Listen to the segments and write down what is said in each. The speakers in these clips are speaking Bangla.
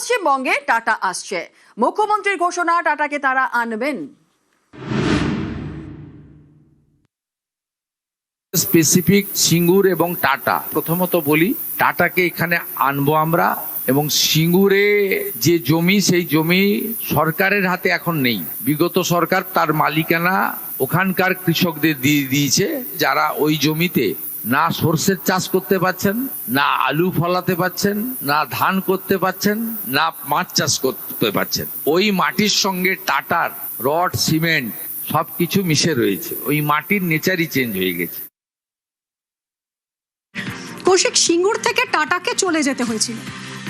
পশ্চিমবঙ্গে টাটা আসছে। মুখ্যমন্ত্রীর ঘোষণা, টাটাকে তারা আনবেন। স্পেসিফিক সিঙ্গুর এবং টাটা, প্রথমত বলি টাটাকে এখানে আনবো আমরা, এবং সিঙ্গুরে যে জমি, সেই জমি সরকারের হাতে এখন নেই। বিগত সরকার তার মালিকানা ওখানকার কৃষকদের দিয়ে দিয়েছে, যারা ওই জমিতে না সর্ষের চাষ করতে পারছেন, না আলু ফলাতে পারছেন, না ধান করতে পারছেন, না মাছ চাষ করতে পারছেন। ওই মাটির সঙ্গে টাটার রড, সিমেন্ট সবকিছু মিশে রয়েছে। ওই মাটির নেচারই চেঞ্জ হয়ে গেছে। কৌশিক, সিঙ্গুর থেকে টাটাকে চলে যেতে হয়েছিল,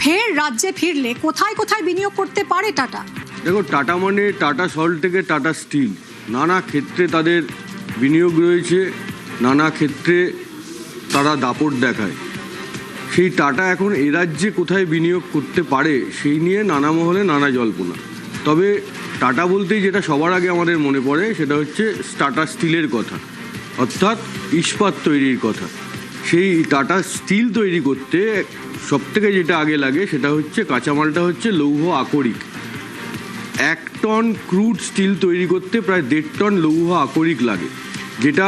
ফের রাজ্যে ফিরলে কোথায় কোথায় বিনিয়োগ করতে পারে টাটা? দেখো, টাটা মানে টাটা সল্ট থেকে টাটা স্টিল, নানা ক্ষেত্রে তাদের বিনিয়োগ রয়েছে, নানা ক্ষেত্রে তারা দাপট দেখায়। সেই টাটা এখন এ রাজ্যে কোথায় বিনিয়োগ করতে পারে সেই নিয়ে নানা মহলে নানা জল্পনা। তবে টাটা বলতেই যেটা সবার আগে আমাদের মনে পড়ে সেটা হচ্ছে টাটা স্টিলের কথা, অর্থাৎ ইস্পাত তৈরির কথা। সেই টাটা স্টিল তৈরি করতে সবথেকে যেটা আগে লাগে সেটা হচ্ছে কাঁচামালটা হচ্ছে লৌহ আকরিক। 1 টন ক্রুড স্টিল তৈরি করতে প্রায় 1.5 টন লৌহ আকরিক লাগে, যেটা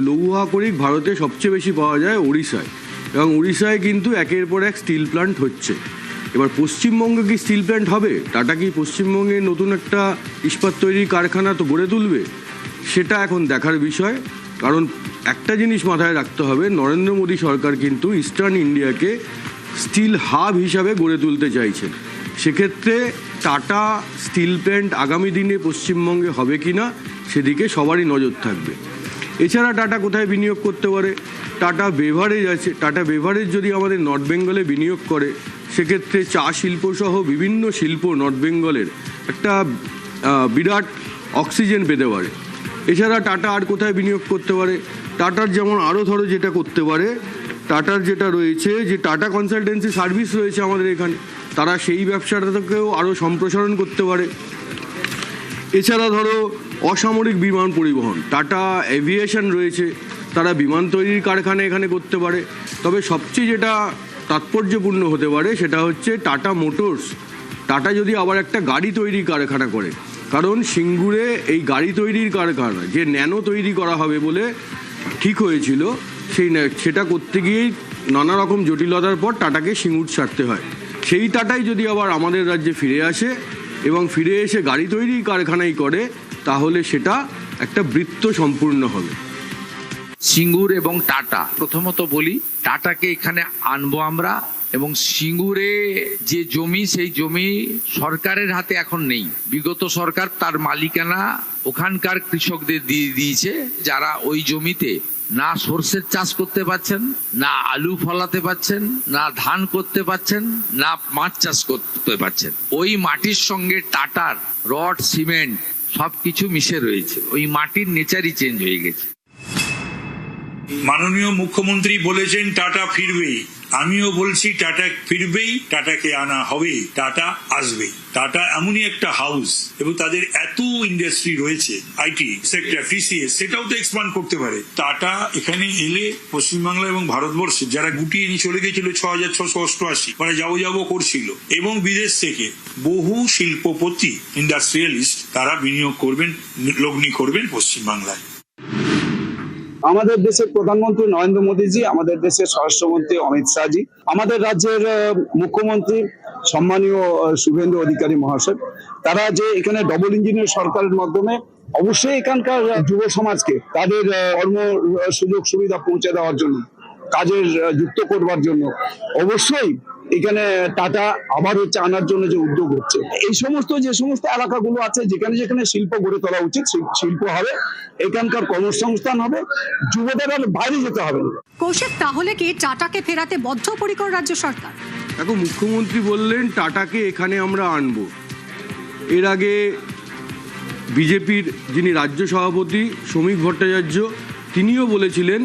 লৌহ আকরিক ভারতে সবচেয়ে বেশি পাওয়া যায় ওড়িশায়, এবং উড়িষ্যায় কিন্তু একের পর এক স্টিল প্ল্যান্ট হচ্ছে। এবার পশ্চিমবঙ্গে কি স্টিল প্ল্যান্ট হবে? টাটা কি পশ্চিমবঙ্গে নতুন একটা ইস্পাত তৈরির কারখানা তো গড়ে তুলবে? সেটা এখন দেখার বিষয়। কারণ একটা জিনিস মাথায় রাখতে হবে, নরেন্দ্র মোদী সরকার কিন্তু ইস্টার্ন ইন্ডিয়াকে স্টিল হাব হিসাবে গড়ে তুলতে চাইছেন। সেক্ষেত্রে টাটা স্টিল প্ল্যান্ট আগামী দিনে পশ্চিমবঙ্গে হবে কি না সেদিকে সবারই নজর থাকবে। এছাড়া টাটা কোথায় বিনিয়োগ করতে পারে? টাটা বেভারেজ আছে। টাটা বেভারেজ যদি আমাদের নর্থ বেঙ্গলে বিনিয়োগ করে, সেক্ষেত্রে চা শিল্প সহ বিভিন্ন শিল্প নর্থ বেঙ্গলের একটা বিরাট অক্সিজেন পেতে পারে। এছাড়া টাটা আর কোথায় বিনিয়োগ করতে পারে? টাটার যেমন আরও ধরো যেটা করতে পারে, টাটার যেটা রয়েছে যে টাটা কনসালটেন্সি সার্ভিস রয়েছে আমাদের এখানে, তারা সেই ব্যবসাটাকেও আরও সম্প্রসারণ করতে পারে। এছাড়া ধরো অসামরিক বিমান পরিবহন, টাটা এভিয়েশন রয়েছে, তারা বিমান তৈরির কারখানা এখানে করতে পারে। তবে সবচেয়ে যেটা তাৎপর্যপূর্ণ হতে পারে সেটা হচ্ছে টাটা মোটরস। টাটা যদি আবার একটা গাড়ি তৈরির কারখানা করে, কারণ সিঙ্গুরে এই গাড়ি তৈরির কারখানা যে ন্যানো তৈরি করা হবে বলে ঠিক হয়েছিল, সেটা করতে গিয়েই নানা রকম জটিলতার পর টাটাকে সিঙ্গুর ছাড়তে হয়। সেই টাটাই যদি আবার আমাদের রাজ্যে ফিরে আসে এবং ফিরে এসে গাড়ি তৈরির কারখানাই করে, তাহলে সেটা একটা বৃত্ত সম্পূর্ণ হবে। সিঙ্গুর এবং টাটা, প্রথমত বলি টাটাকে এখানে আনবো আমরা, এবং সিঙ্গুরে যে জমি, সেই জমি সরকারের হাতে এখন নেই। বিগত সরকার তার মালিকানা ওখানকার কৃষকদের দিয়ে দিয়েছে, যারা ওই জমিতে না সর্ষের চাষ করতে পারছেন, না আলু ফলাতে পারছেন, না ধান করতে পারছেন, না মাছ চাষ করতে পারছেন। ওই মাটির সঙ্গে টাটার রড, সিমেন্ট সবকিছু মিশে রয়েছে। ওই মাটির নেচারই চেঞ্জ হয়ে গেছে। মাননীয় মুখ্যমন্ত্রী বলেছেন টাটা ফিরবেই, আমিও বলছি টাটা ফিরবেই, টাটাকে আনা হবেই, টাটা আসবেই। টাটা এমনই একটা হাউস, এবং তাদের এত ইন্ডাস্ট্রি রয়েছে, আইটি সেক্টর, টিসিএস, সেটাও তো এক্সপান্ড করতে পারে। টাটা এখানে এলে পশ্চিমবাংলা এবং ভারতবর্ষে যারা গুটিয়ে নিয়ে চলে গেছিল 6688, মানে যাবো করছিল, এবং বিদেশ থেকে বহু শিল্পপতি, ইন্ডাস্ট্রিয়ালিস্ট, তারা বিনিয়োগ করবেন, লগ্নি করবেন পশ্চিমবাংলায়। আমাদের দেশের প্রধানমন্ত্রী নরেন্দ্র মোদীজি, আমাদের দেশের স্বরাষ্ট্রমন্ত্রী অমিত শাহজি, আমাদের রাজ্যের মুখ্যমন্ত্রী সম্মানীয় শুভেন্দু অধিকারী মহাশয়, তারা যে এখানে ডবল ইঞ্জিনের সরকারের মাধ্যমে অবশ্যই এখানকার যুব সমাজকে তাদের কর্ম সুযোগ সুবিধা পৌঁছে দেওয়ার জন্য, কাজের যুক্ত করবার জন্য অবশ্যই এখানে টাটা আবার আনার জন্য যে উদ্যোগ হচ্ছে, এই যে সমস্ত এলাকাগুলো আছে যেখানে যেখানে শিল্প গড়ে তোলা উচিত, শিল্প হবে, এখানকার কর্মসংস্থান হবে, যুবদের আর বাইরে যেতে হবে না। কৌশিক, তাহলে কি টাটাকে ফেরাতে বদ্ধপরিকর রাজ্য সরকার? এখন মুখ্যমন্ত্রী বললেন টাটাকে এখানে আমরা আনবো। এর আগে বিজেপির যিনি রাজ্য সভাপতি শ্রমিক ভট্টাচার্য, তিনিও বলেছিলেন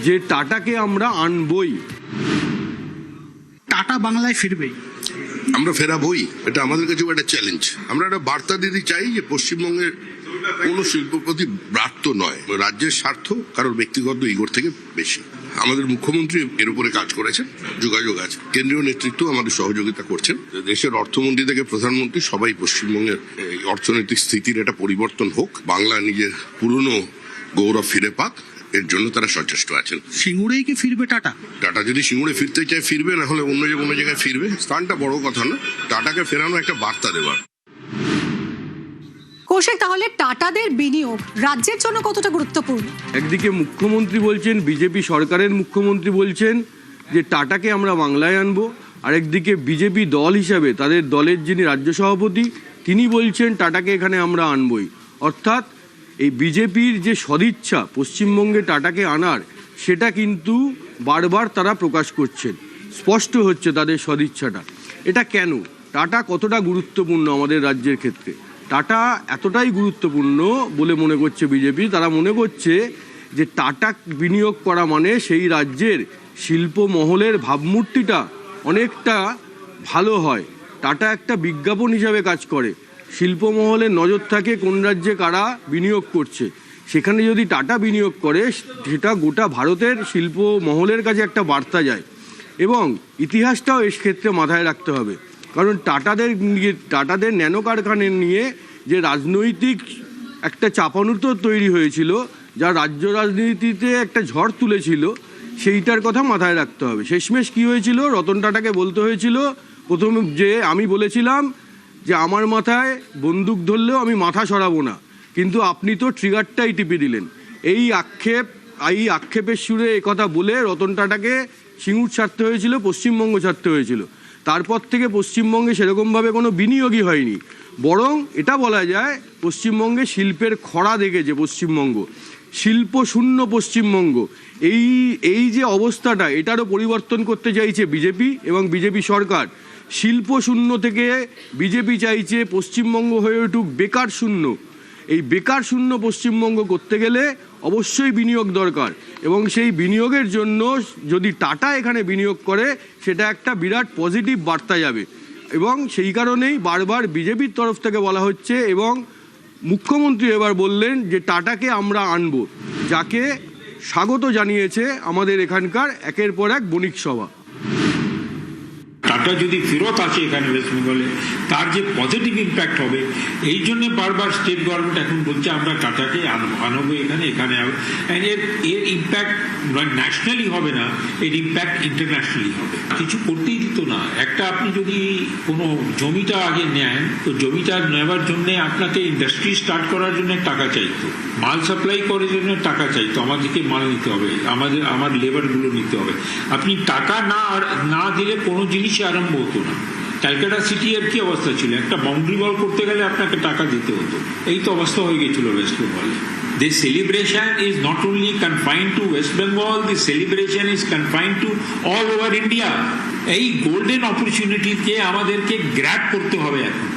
যে টাটাকে আমরা আনবই। টাটা বাংলায় ফিরবেই, আমরা ফেরাবই, এটা আমাদের কাছে একটা চ্যালেঞ্জ। আমরা একটা বার্তা দিতে চাই যে পশ্চিমবঙ্গের কোনো শিল্পপতি ব্রাত্য নয়, রাজ্যের স্বার্থ কারোর ব্যক্তিগত ইগোর থেকে বেশি। আমাদের মুখ্যমন্ত্রী এর উপরে কাজ করেছেন, যোগাযোগ আছে, কেন্দ্রীয় নেতৃত্ব আমাদের সহযোগিতা করছেন। দেশের অর্থমন্ত্রী থেকে প্রধানমন্ত্রী সবাই পশ্চিমবঙ্গের এই অর্থনৈতিক স্থিতির একটা পরিবর্তন হোক, বাংলা নিজের পুরনো গৌরব ফিরে পাক, এর জন্য তারা সচেষ্ট আছেন। সিঙ্গুরেই কি ফিরবে টাটা? টাটা যদি সিঙ্গুরে ফিরতে চায় ফিরবে, না হলে অন্য কোনো জায়গায় ফিরবে। স্থানটা বড় কথা না, টাটাকে ফেরানো একটা বার্তা দেওয়ার। কৌশিক, তাহলে টাটাদের বিনিয়োগ রাজ্যের জন্য কতটা গুরুত্বপূর্ণ? একদিকে মুখ্যমন্ত্রী বলছেন, বিজেপি সরকারের মুখ্যমন্ত্রী বলছেন যে টাটাকে আমরা বাংলায় আনবো, আরেকদিকে বিজেপি দল হিসাবে তাদের দলের যিনি রাজ্য সভাপতি তিনি বলছেন টাটাকে এখানে আমরা আনবই। অর্থাৎ এই বিজেপির যে সদিচ্ছা পশ্চিমবঙ্গে টাটাকে আনার, সেটা কিন্তু বারবার তারা প্রকাশ করছেন, স্পষ্ট হচ্ছে তাদের সদিচ্ছাটা। এটা কেন? টাটা কতটা গুরুত্বপূর্ণ আমাদের রাজ্যের ক্ষেত্রে? টাটা এতটাই গুরুত্বপূর্ণ বলে মনে করছে বিজেপি। তারা মনে করছে যে টাটা বিনিয়োগ করা মানে সেই রাজ্যের শিল্প মহলের ভাবমূর্তিটা অনেকটা ভালো হয়। টাটা একটা বিজ্ঞাপন হিসাবে কাজ করে, শিল্প মহলের নজর থাকে কোন রাজ্যে কারা বিনিয়োগ করছে। সেখানে যদি টাটা বিনিয়োগ করে, সেটা গোটা ভারতের শিল্প মহলের কাছে একটা বার্তা যায়। এবং ইতিহাসটাও এর ক্ষেত্রে মাথায় রাখতে হবে, কারণ টাটাদের ন্যানো কারখানা নিয়ে যে রাজনৈতিক একটা চাপানুতর তৈরি হয়েছিল, যা রাজ্য রাজনীতিতে একটা ঝড় তুলেছিল, সেইটার কথা মাথায় রাখতে হবে। শেষমেশ কী হয়েছিল? রতন টাটাকে বলতে হয়েছিল প্রথম যে আমি বলেছিলাম যে আমার মাথায় বন্দুক ধরলেও আমি মাথা সরাবো না, কিন্তু আপনি তো ট্রিগারটাই টিপে দিলেন। এই আক্ষেপের সুরে কথা বলে রতন টাটাকে সিঙ্গুর ছাড়তে হয়েছিল, পশ্চিমবঙ্গ ছাড়তে হয়েছিল। তারপর থেকে পশ্চিমবঙ্গে সেরকমভাবে কোনো বিনিয়োগই হয়নি, বরং এটা বলা যায় পশ্চিমবঙ্গে শিল্পের খরা দেখেছে পশ্চিমবঙ্গ, শিল্প শূন্য পশ্চিমবঙ্গ। এই যে অবস্থাটা, এটারও পরিবর্তন করতে চাইছে বিজেপি এবং বিজেপি সরকার। শিল্প শূন্য থেকে বিজেপি চাইছে পশ্চিমবঙ্গ হয়ে উঠুক বেকার শূন্য। এই বেকার শূন্য পশ্চিমবঙ্গ করতে গেলে অবশ্যই বিনিয়োগ দরকার, এবং সেই বিনিয়োগের জন্য যদি টাটা এখানে বিনিয়োগ করে, সেটা একটা বিরাট পজিটিভ বার্তা যাবে। এবং সেই কারণেই বারবার বিজেপির তরফ থেকে বলা হচ্ছে, এবং মুখ্যমন্ত্রী এবার বললেন যে টাটাকে আমরা আনব, যাকে স্বাগত জানিয়েছে আমাদের এখানকার একের পর এক বণিক সভা। টাটা যদি ফেরত আসে এখানে ওয়েস্ট বেঙ্গলে, তার যে পজিটিভ ইম্প্যাক্ট হবে, এই জন্য বারবার স্টেট গভর্নমেন্ট এখন বলছে আমরা টাটাকে আনবো এখানে এর ইম্প্যাক্ট ন্যাশনালি হবে না, এর ইম্প্যাক্ট ইন্টারন্যাশনালি হবে। কিছু করতেই দিত না। একটা আপনি যদি কোনো জমিটা আগে নেন, তো জমিটা নেওয়ার জন্য আপনাকে ইন্ডাস্ট্রি স্টার্ট করার জন্য টাকা চাইতো, মাল সাপ্লাই করার জন্য টাকা চাইতো, আমাদেরকে মাল নিতে হবে, আমার লেবারগুলো নিতে হবে। আপনি টাকা না দিলে কোনো জিনিস আরম্ভ হতো না। ক্যালকাটা সিটি এর কি অবস্থা ছিল? একটা বাউন্ডারি ওয়াল করতে গেলে আপনাকে টাকা দিতে হতো। এই তো অবস্থা হয়ে গেছিল ওয়েস্ট বেঙ্গলে। This celebration is not only confined to West Bengal, this celebration is confined to all over India. এই গোল্ডেন অপরচুনিটিকে আমাদেরকে গ্র্যাব করতে হবে এখন।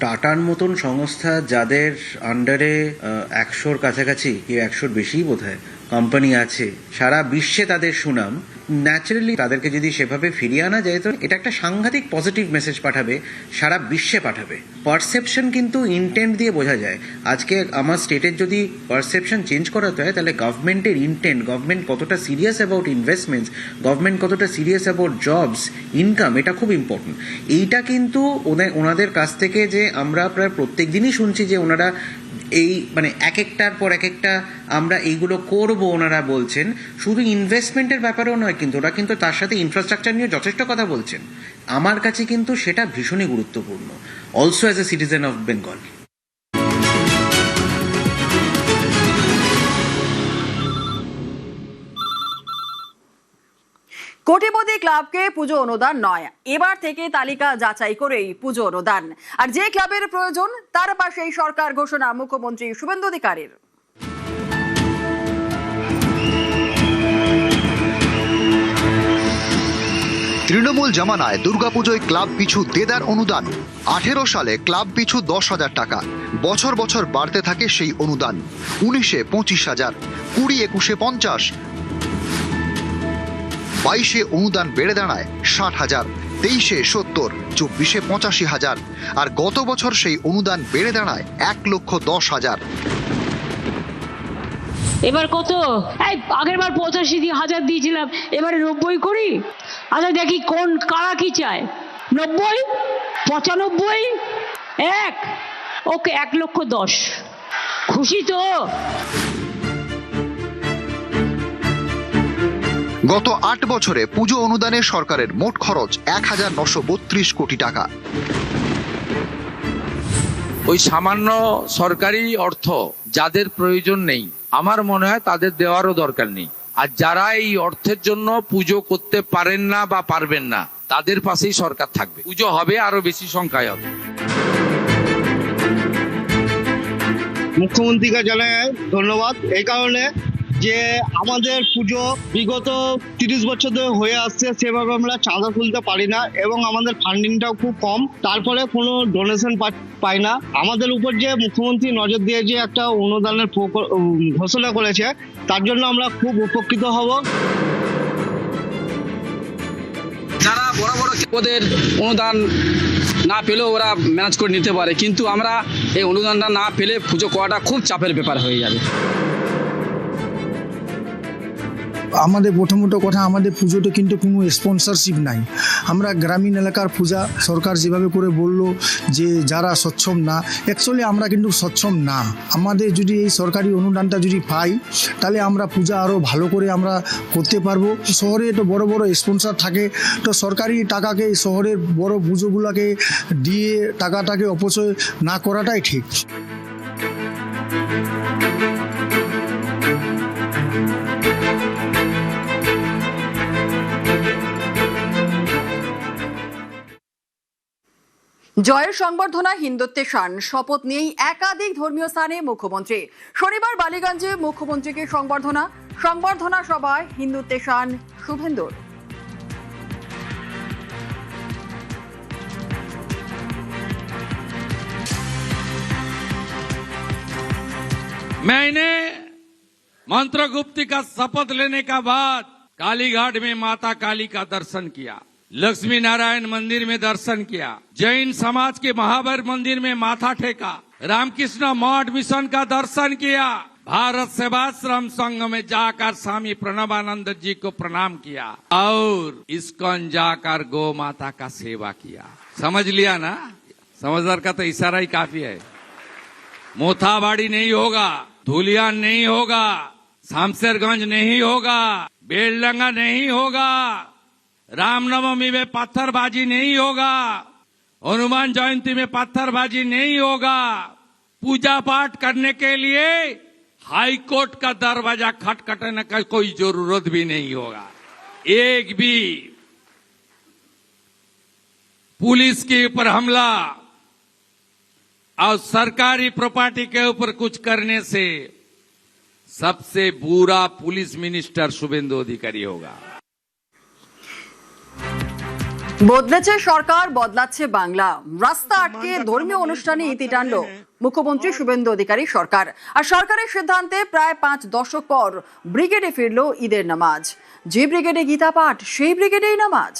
টাটার মতন সংস্থা যাদের আন্ডারে 100-র কাছাকাছি, কি 100-র বেশিই বোধহয় কোম্পানি আছে, সারা বিশ্বে তাদের সুনাম, ন্যাচারালি তাদেরকে যদি সেভাবে ফিরিয়ে আনা যায়, তো এটা একটা সাংঘাতিক পজিটিভ মেসেজ পাঠাবে, সারা বিশ্বে পাঠাবে। পারসেপশন কিন্তু ইন্টেন্ট দিয়ে বোঝা যায়। আজকে আমার স্টেটের যদি পারসেপশন চেঞ্জ করাতে হয়, তাহলে গভর্নমেন্টের ইন্টেন্ট, গভর্নমেন্ট কতটা সিরিয়াস অ্যাবাউট ইনভেস্টমেন্টস, গভর্নমেন্ট কতটা সিরিয়াস অ্যাবাউট জবস, ইনকাম, এটা খুব ইম্পর্টেন্ট। এইটা কিন্তু ওনাদের কাছ থেকে যে আমরা প্রায় প্রত্যেক দিনই শুনছি যে ওনারা এই এক একটার পর এক একটা আমরা এইগুলো করব ওনারা বলছেন। শুধু ইনভেস্টমেন্টের ব্যাপারেও নয়, কিন্তু ওরা কিন্তু তার সাথে ইনফ্রাস্ট্রাকচার নিয়ে যথেষ্ট কথা বলছেন। আমার কাছে কিন্তু সেটা ভীষণই গুরুত্বপূর্ণ, also as a citizen of Bengal. কোটিপতি ক্লাবকে পুজো অনুদান নয়, এবার থেকে তালিকা যাচাই করেই পুজো অনুদান। আর যে ক্লাবের প্রয়োজন, তার পাশেই সরকার ঘোষণা মুখ্যমন্ত্রী শুভেন্দু অধিকারীর। তৃণমূল জামানায় দুর্গাপুজোয় ক্লাব পিছু দেদার অনুদান। 18 সালে ক্লাব পিছু 10,000 টাকা, বছর বছর বাড়তে থাকে সেই অনুদান। 19-এ 25,000, 20-21-এ 50, 22-এ অনুদান বেড়ে দাঁড়ায় 60,000, 23-এ 70, 24-এ 85,000, আর গত বছর সেই অনুদান বেড়ে দাঁড়ায় 1,10,000। এবার কত? এই আগের বার 85,000 দিয়েছিলাম, এবারে 90 করি। আচ্ছা দেখি কোন কারা কি চায়। 90, 95, 1, ওকে 1,10,000। খুশি তো? গত 8 বছরে পুজো অনুদানে সরকারের মোট খরচ 1,932 কোটি টাকা। ওই সামান্য সরকারি অর্থ যাদের প্রয়োজন নেই, আমার মনে হয় তাদের দেওয়ারও দরকার নেই। আর যারা এই অর্থের জন্য পুজো করতে পারেন না বা পারবেন না, তাদের পাশেই সরকার থাকবে। পুজো হবে, আরো বেশি সংখ্যায় হবে। মুখ্যমন্ত্রীকে জানাই ধন্যবাদ এই কারণে যে আমাদের পুজো বিগত 30 বছর ধরে হয়ে আসছে, সেভাবে আমরা চাঁদা তুলতে পারি না এবং আমাদের ফান্ডিংটাও খুব কম, তারপরে কোনো ডোনেশন পাই না। আমাদের উপর যে মুখ্যমন্ত্রী নজর দিয়ে যে একটা অনুদানের ঘোষণা করেছে, তার জন্য আমরা খুব উপকৃত হব। যারা বড় বড় ওদের অনুদান না পেলেও ওরা ম্যানেজ করে নিতে পারে, কিন্তু আমরা এই অনুদানটা না পেলে পুজো করাটা খুব চাপের ব্যাপার হয়ে যাবে। আমাদের প্রথমত কথা, আমাদের পুজোতে কিন্তু কোনো স্পন্সরশিপ নাই। আমরা গ্রামীণ এলাকার পূজা, সরকার যেভাবে করে বললো যে যারা সক্ষম না, অ্যাকচুয়ালি আমরা কিন্তু সক্ষম না। আমাদের যদি এই সরকারি অনুদানটা যদি পাই, তাহলে আমরা পূজা আরও ভালো করে আমরা করতে পারবো। শহরে তো বড় বড় স্পন্সর থাকে, তো সরকারি টাকাকে শহরের বড় পুজোগুলোকে দিয়ে টাকাটাকে অপচয় না করাটাই ঠিক। জয়ের সংবর্ধনা হিন্দুত্বের শান শপথ নিয়েই একাধিক ধর্মীয় স্থানে মুখ্যমন্ত্রী। শনিবার বালিগঞ্জে মুখ্যমন্ত্রীকে সংবর্ধনা সভায় হিন্দুত্বের শান শুভেন্দুর। मैंने मंत्रगुप्ती का शपथ लेने का बाद कालीघाट में माता काली का दर्शन किया, लक्ष्मी नारायण मंदिर में दर्शन किया, जैन समाज के महावीर मंदिर में माथा टेका, रामकृष्ण मठ मिशन का दर्शन किया, भारत सेवाश्रम संघ में जाकर स्वामी प्रणवानंद जी को प्रणाम किया और इस्कॉन जाकर गौ माता का सेवा किया। समझ लिया ना? समझदार का तो इशारा ही काफी है। मोथाबाड़ी नहीं होगा, धुलियान नहीं होगा, शामशेरगंज नहीं होगा, बेलडंगा नहीं होगा, रामनवमी में पत्थरबाजी नहीं होगा, हनुमान जयंती में पत्थरबाजी नहीं होगा। पूजा पाठ करने के लिए हाई कोर्ट का दरवाजा खटखटाने का कोई जरूरत भी नहीं होगा। एक भी पुलिस के ऊपर हमला और सरकारी प्रॉपर्टी के ऊपर कुछ करने से सबसे बुरा पुलिस मिनिस्टर शुभेंदु अधिकारी होगा। বদলেছে সরকার, বদলাচ্ছে বাংলা। রাস্তা আটকে ধর্মীয় অনুষ্ঠানে ইতি টানল মুখ্যমন্ত্রী শুভেন্দু অধিকারী সরকার। আর সরকারের সিদ্ধান্তে প্রায় 5 দশক পর ব্রিগেডে ফিরল ঈদের নামাজ। যে ব্রিগেডে গীতা পাঠ, সেই ব্রিগেডেই নামাজ।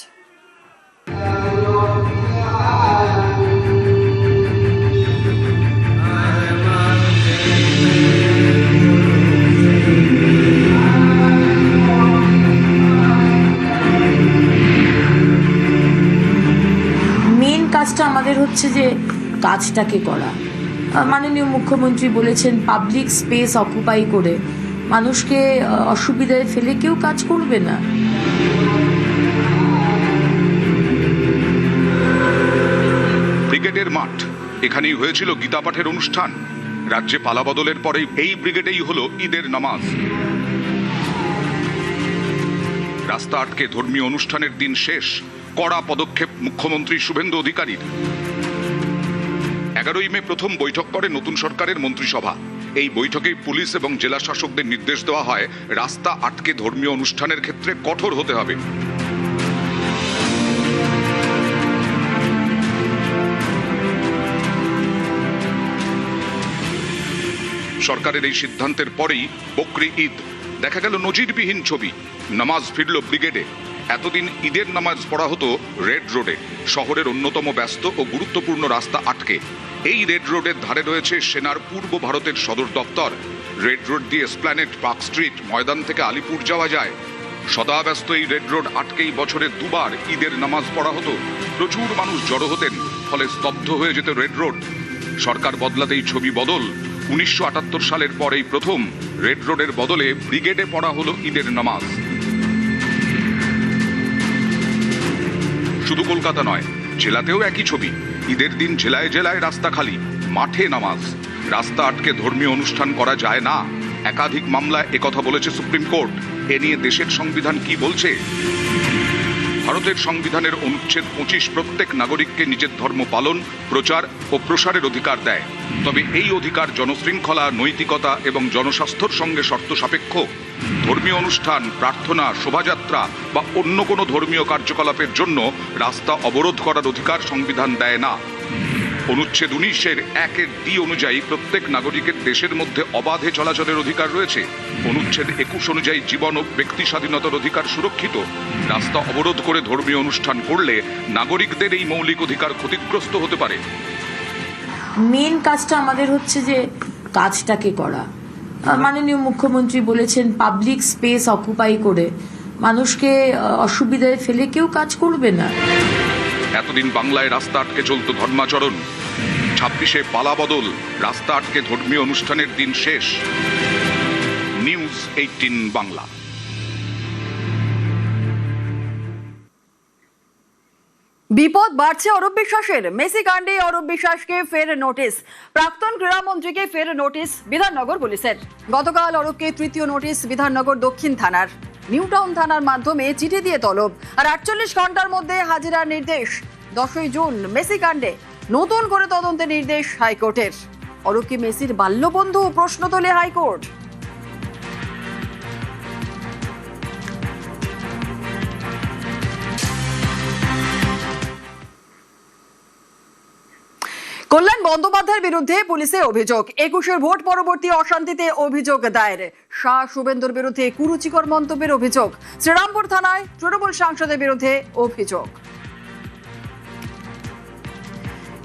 কাজটা আমাদের হচ্ছে যে কাজটাকে করা। মাননীয় মুখ্যমন্ত্রী বলেছেন পাবলিক স্পেস অকুপাই করে মানুষকে অসুবিধায় ফেলে কেউ কাজ করবে না। ব্রিগেডের মাঠ, এখানেই হয়েছিল গীতা পাঠের অনুষ্ঠান। রাজ্যে পালাবদলের পরেই এই ব্রিগেডেই হলো ঈদের নামাজ। রাস্তা আটকে ধর্মীয় অনুষ্ঠানের দিন শেষ, কড়া পদক্ষেপ মুখ্যমন্ত্রী শুভেন্দু অধিকারীর। 11ই মে প্রথম বৈঠক করে নতুন সরকারের মন্ত্রিসভা। এই বৈঠকে পুলিশ এবং জেলা শাসকদের নির্দেশ দেওয়া হয় রাস্তা আটকে ধর্মীয় অনুষ্ঠানের ক্ষেত্রে কঠোর হতে হবে। সরকারের এই সিদ্ধান্তের পরেই বকরি ঈদ। দেখা গেল নজিরবিহীন ছবি, নামাজ ফিরল ব্রিগেডে। এতদিন ঈদের নামাজ পড়া হতো রেড রোডে, শহরের অন্যতম ব্যস্ত ও গুরুত্বপূর্ণ রাস্তা আটকে। এই রেড রোডের ধারে রয়েছে সেনার পূর্ব ভারতের সদর দপ্তর। রেড রোড দিয়ে এসপ্ল্যানেড, পার্ক স্ট্রিট, ময়দান থেকে আলিপুর যাওয়া যায়। সদা ব্যস্ত এই রেড রোড আটকেই বছরে দুবার ঈদের নামাজ পড়া হতো। প্রচুর মানুষ জড়ো হতেন, ফলে স্তব্ধ হয়ে যেত রেড রোড। সরকার বদলাতেই ছবি বদল। 1978 সালের পরেই প্রথম রেড রোডের বদলে ব্রিগেডে পড়া হলো ঈদের নামাজ। শুধু কলকাতা নয়, জেলাতেও একই ছবি। ঈদের দিন জেলায় জেলায় রাস্তা খালি, মাঠে নামাজ। রাস্তা আটকে ধর্মীয় অনুষ্ঠান করা যায় না। একাধিক মামলায় একথা বলেছে সুপ্রিম কোর্ট। এ নিয়ে দেশের সংবিধান কি বলছে? ভারতের সংবিধানের অনুচ্ছেদ 25 প্রত্যেক নাগরিককে নিজের ধর্ম পালন, প্রচার ও প্রসারের অধিকার দেয়। তবে এই অধিকার জনশৃঙ্খলা, নৈতিকতা এবং জনস্বাস্থ্যের সঙ্গে শর্ত সাপেক্ষ। ধর্মীয় অনুষ্ঠান, প্রার্থনা, শোভাযাত্রা বা অন্য কোনো ধর্মীয় কার্যকলাপের জন্য রাস্তা অবরোধ করার অধিকার সংবিধান দেয় না। অনুচ্ছেদ 19-এর 1-D অনুযায়ী প্রত্যেক নাগরিকের দেশের মধ্যে অবাধে চলাচলের অধিকার রয়েছে। অনুচ্ছেদ 21 অনুযায়ী জীবন ও ব্যক্তি স্বাধীনতার অধিকার সুরক্ষিত। রাস্তা অবরোধ করে ধর্মীয় অনুষ্ঠান করলে নাগরিকদের এই মৌলিক অধিকার ক্ষতিগ্রস্ত হতে পারে। মেন কাজটা আমাদের হচ্ছে যে কাজটাকে করা। মাননীয় মুখ্যমন্ত্রী বলেছেন পাবলিক স্পেস অকুপাই করে মানুষকে অসুবিধায় ফেলে কেউ কাজ করবে না। এতদিন বাংলায় রাস্তা আটকে চলত ধর্মাচরণ। 26-এ পালা বদল, রাস্তা আটকে ধর্মীয় অনুষ্ঠানের দিন শেষ। নিউজ 18 বাংলা। বিপদ বাড়ছে অরূপ বিশ্বাসের। মেসি কাণ্ডে অরূপ বিশ্বাসকে ফের নোটিশ। প্রাক্তন ক্রীড়ামন্ত্রীকে ফের নোটিশ বিধাননগর পুলিশের। গতকাল অরূপকে তৃতীয় নোটিশ বিধাননগর দক্ষিণ থানার। নিউ টাউন থানার মাধ্যমে চিঠি দিয়ে তলব। আর 48 ঘন্টার মধ্যে হাজিরার নির্দেশ। 10ই জুন মেসি কাণ্ডে নতুন করে তদন্তের নির্দেশ হাইকোর্টের। অরূপ কি মেসির বাল্যবন্ধু? প্রশ্ন তোলে হাইকোর্ট। কল্যাণ বন্দ্যোপাধ্যায়ের বিরুদ্ধে পুলিশে অভিযোগ। 21-এর ভোট পরবর্তী অশান্তিতে অভিযোগ দায়ের। শাহ শুভেন্দুর বিরুদ্ধে কুরুচিকর মন্তব্যের অভিযোগ। শ্রীরামপুর থানায় তৃণমূল সাংসদের বিরুদ্ধে অভিযোগ।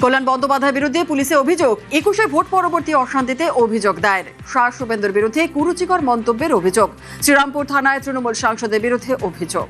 কল্যাণ বন্দ্যোপাধ্যায়ের বিরুদ্ধে পুলিশে অভিযোগ। 21-এ ভোট পরবর্তী অশান্তিতে অভিযোগ দায়ের। শাহ শুভেন্দুর বিরুদ্ধে কুরুচিকর মন্তব্যের অভিযোগ। শ্রীরামপুর থানায় তৃণমূল সাংসদের বিরুদ্ধে অভিযোগ।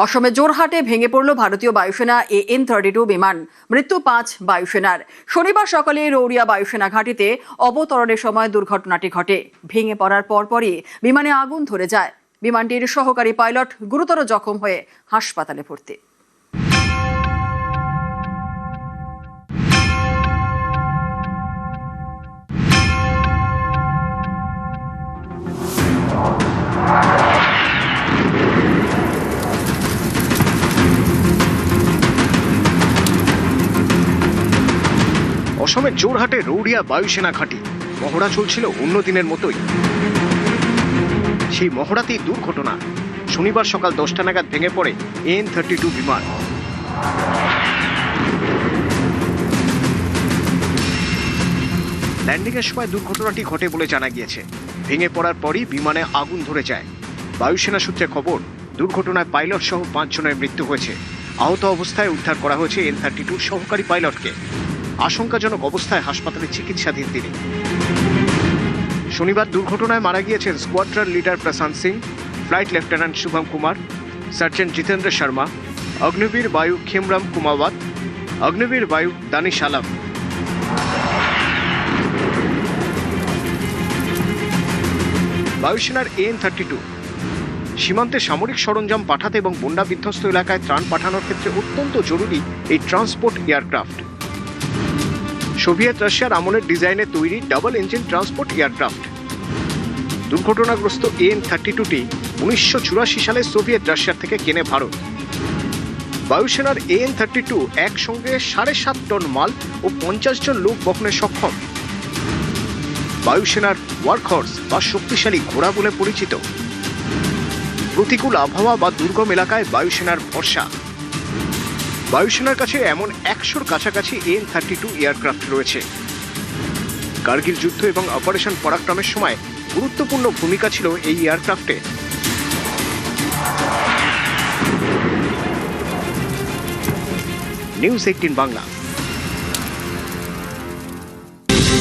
অসমের জোরহাটে ভেঙে পড়ল ভারতীয় বায়ুসেনা AN-32 বিমান। মৃত্যু 5 বায়ুসেনার। শনিবার সকালে রৌরিয়া বায়ুসেনা ঘাঁটিতে অবতরণের সময় দুর্ঘটনাটি ঘটে। ভেঙে পড়ার পরপরই বিমানে আগুন ধরে যায়। বিমানটির সহকারী পাইলট গুরুতর জখম হয়ে হাসপাতালে ভর্তি। অসমের জোরহাটে রৌরিয়া বায়ুসেনা ঘাঁটি। মহড়া চলছিল অন্য দিনের মতোই। সেই মহড়াতেই দুর্ঘটনা। শনিবার সকাল 10টা নাগাদ ভেঙে পড়ে AN-32 বিমান। ল্যান্ডিংয়ের সময় দুর্ঘটনাটি ঘটে বলে জানা গিয়েছে। ভেঙে পড়ার পরই বিমানে আগুন ধরে যায়। বায়ুসেনা সূত্রে খবর, দুর্ঘটনায় পাইলট সহ 5 জনের মৃত্যু হয়েছে। আহত অবস্থায় উদ্ধার করা হয়েছে AN-32 সহকারী পাইলটকে। আশঙ্কাজনক অবস্থায় হাসপাতালে চিকিৎসাধীন তিনি। শনিবার দুর্ঘটনায় মারা গিয়েছেন squadron leader Prashant Singh, flight lieutenant Shubham Kumar, sergeant Jitendra Sharma, Agniveer Vayu Khemram কুমাওয়াত, Agniveer বায়ু দানিশ আলম। বায়ুসেনার AN-32 সীমান্তে সামরিক সরঞ্জাম পাঠাতে এবং বন্যা বিধ্বস্ত এলাকায় ত্রাণ পাঠানোর ক্ষেত্রে অত্যন্ত জরুরি এই ট্রান্সপোর্ট এয়ারক্রাফট। সোভিয়েত রাশিয়ার আমলের ডিজাইনে তৈরি ডাবল ইঞ্জিন ট্রান্সপোর্ট এয়ারক্রাফট। দুর্ঘটনাগ্রস্ত AN-32টি 1984 সালে সোভিয়েত রাশিয়ার থেকে কেনে ভারত। বায়ুসেনার AN-32 একসঙ্গে 7.5 টন মাল ও 50 জন লোক বহনে সক্ষম। বায়ুসেনার ওয়ার্কহর্স বা শক্তিশালী ঘোড়া বলে পরিচিত। প্রতিকূল আবহাওয়া বা দুর্গম এলাকায় বায়ুসেনার ভরসা। বায়ুসেনার কাছে এমন 100-র কাছাকাছি AN-32 এয়ারক্রাফট রয়েছে। কার্গিল যুদ্ধ এবং অপারেশন পরাক্রমের সময় গুরুত্বপূর্ণ ভূমিকা ছিল এই এয়ারক্রাফটে। নিউজ 18 বাংলা।